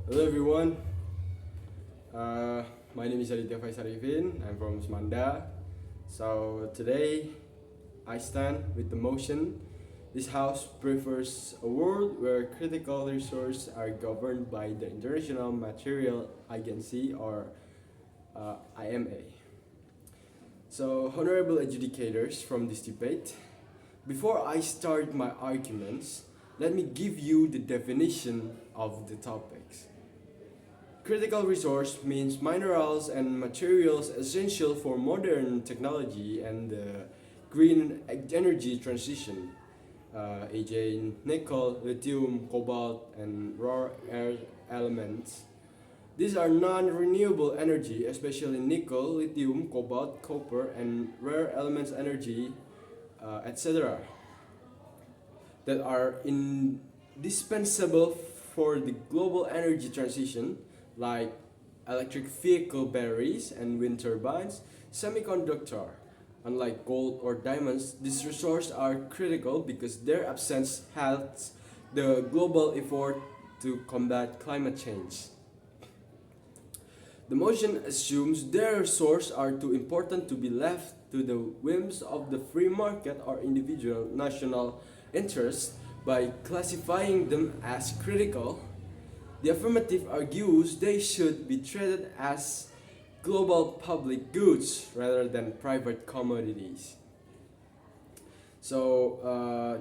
Hello everyone. My name is Faiz. I'm from Smanda. So today I stand with the motion. This house prefers a world where critical resources are governed by the International Material Agency or IMA. So honorable adjudicators from this debate, before I start my arguments, let me give you the definition of the topics. Critical resource means minerals and materials essential for modern technology and the green energy transition, e.g., nickel, lithium, cobalt, and rare earth elements. These are non-renewable energy, especially nickel, lithium, cobalt, copper, and rare elements energy, etc., that are indispensable for the global energy transition, like electric vehicle batteries and wind turbines, semiconductor. Unlike gold or diamonds, these resources are critical because their absence halts the global effort to combat climate change. The motion assumes their resources are too important to be left to the whims of the free market or individual national interests by classifying them as critical. The affirmative argues they should be treated as global public goods rather than private commodities. So,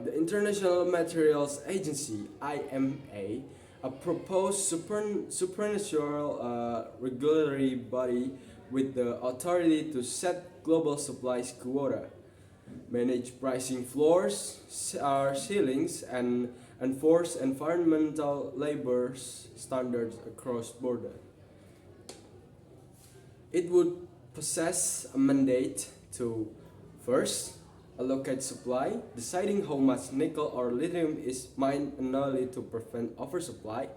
the International Materials Agency (IMA), a proposed supranational regulatory body with the authority to set global supplies quota, manage pricing floors, ceilings, and enforce environmental labor standards across borders. It would possess a mandate to first allocate supply, deciding how much nickel or lithium is mined annually to prevent oversupply,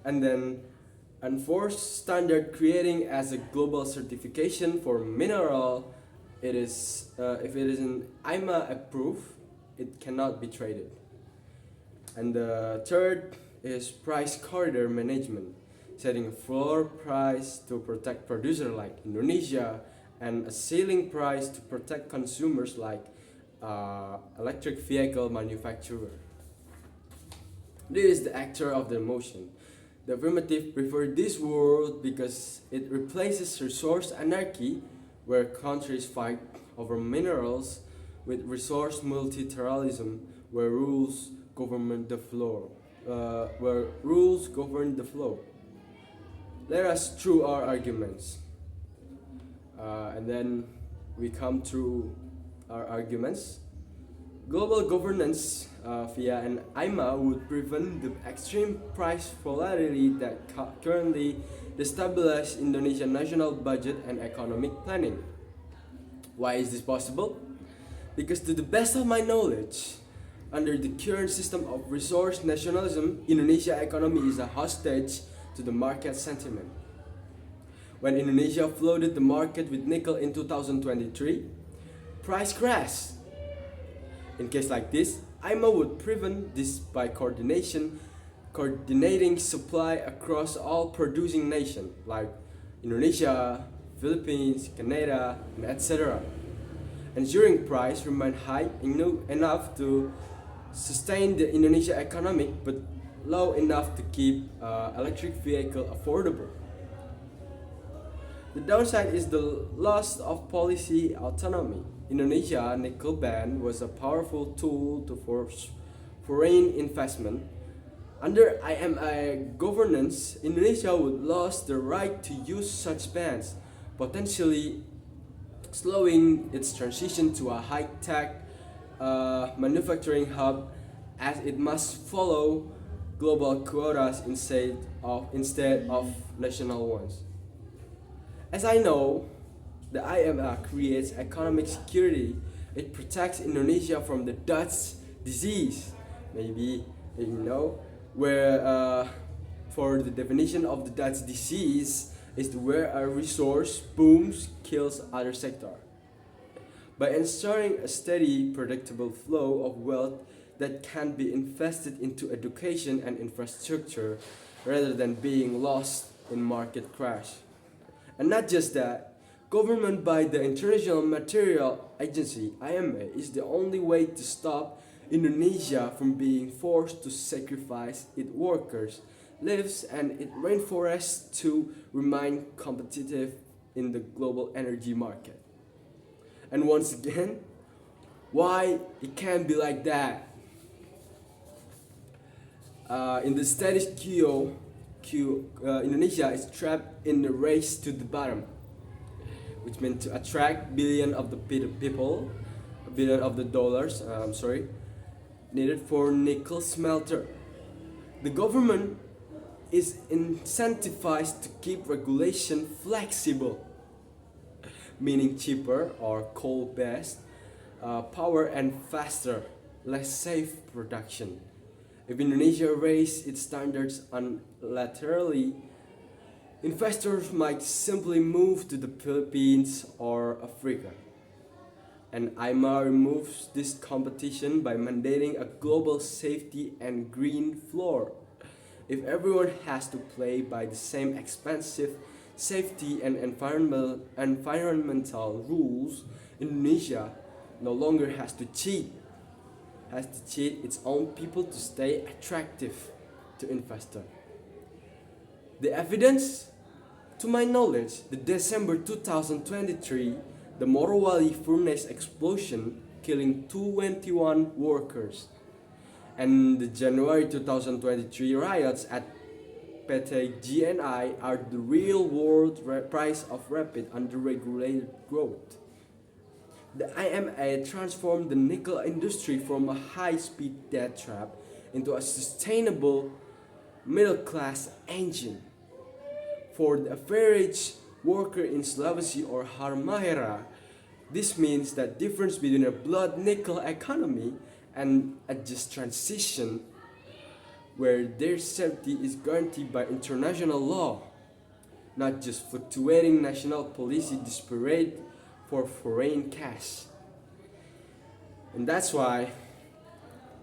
and then enforce standard creating as a global certification for mineral. It is if it is an IMA approved, it cannot be traded. And the third is price corridor management, setting a floor price to protect producers like Indonesia and a ceiling price to protect consumers like electric vehicle manufacturer. This is the actor of the motion. The affirmative prefer this world because it replaces resource anarchy, where countries fight over minerals, with resource multilateralism, where rules govern the flow. Let us through our arguments, and then we come through our arguments. Global governance via an IMA would prevent the extreme price volatility that currently destabilizes Indonesia's national budget and economic planning. Why is this possible? Because to the best of my knowledge, under the current system of resource nationalism, Indonesia's economy is a hostage to the market sentiment. When Indonesia flooded the market with nickel in 2023, price crashed. In case like this, IMA would prevent this by coordinating supply across all producing nations like Indonesia, Philippines, Canada, and etc. Ensuring price remain high enough to sustain the Indonesia economic, but low enough to keep electric vehicle affordable. The downside is the loss of policy autonomy. Indonesia nickel ban was a powerful tool to force foreign investment. Under IMA governance, Indonesia would lose the right to use such bans, potentially slowing its transition to a high-tech manufacturing hub, as it must follow global quotas instead of national ones. As I know, the IMA creates economic security. It protects Indonesia from the Dutch disease. Maybe you know where for the definition of the Dutch disease is where a resource booms kills other sector. By ensuring a steady, predictable flow of wealth, that can be invested into education and infrastructure rather than being lost in market crash. And not just that, government by the International Material Agency IMA is the only way to stop Indonesia from being forced to sacrifice its workers, lives and its rainforests to remain competitive in the global energy market. And once again, why it can't be like that? In the status quo, Indonesia is trapped in the race to the bottom, which meant to attract billion of the people, a billion of the dollars, needed for nickel smelter. The government is incentivized to keep regulation flexible, meaning cheaper or coal-based power and faster, less safe production. If Indonesia raised its standards unilaterally, investors might simply move to the Philippines or Africa. And IMA removes this competition by mandating a global safety and green floor. If everyone has to play by the same expensive safety and environmental rules, Indonesia no longer has to cheat its own people to stay attractive to investors. The evidence? To my knowledge, the December 2023, the Morowali furnace explosion killing 21 workers, and the January 2023 riots at PT GNI are the real world price of rapid underregulated growth. The IMA transformed the nickel industry from a high-speed death trap into a sustainable middle-class engine. For the average worker in Sulawesi or Halmahera, this means that difference between a blood nickel economy and a just transition where their safety is guaranteed by international law, not just fluctuating national policy desperate for foreign cash. And that's why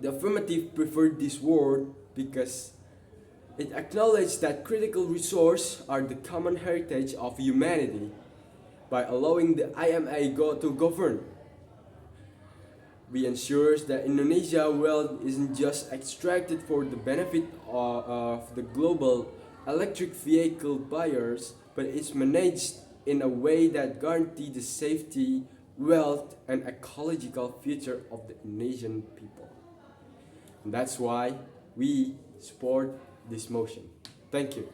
the affirmative preferred this word, because it acknowledged that critical resources are the common heritage of humanity by allowing the IMA to govern. We ensure that Indonesia wealth isn't just extracted for the benefit of the global electric vehicle buyers, but it's managed in a way that guarantees the safety, wealth, and ecological future of the Indonesian people. And that's why we support this motion. Thank you.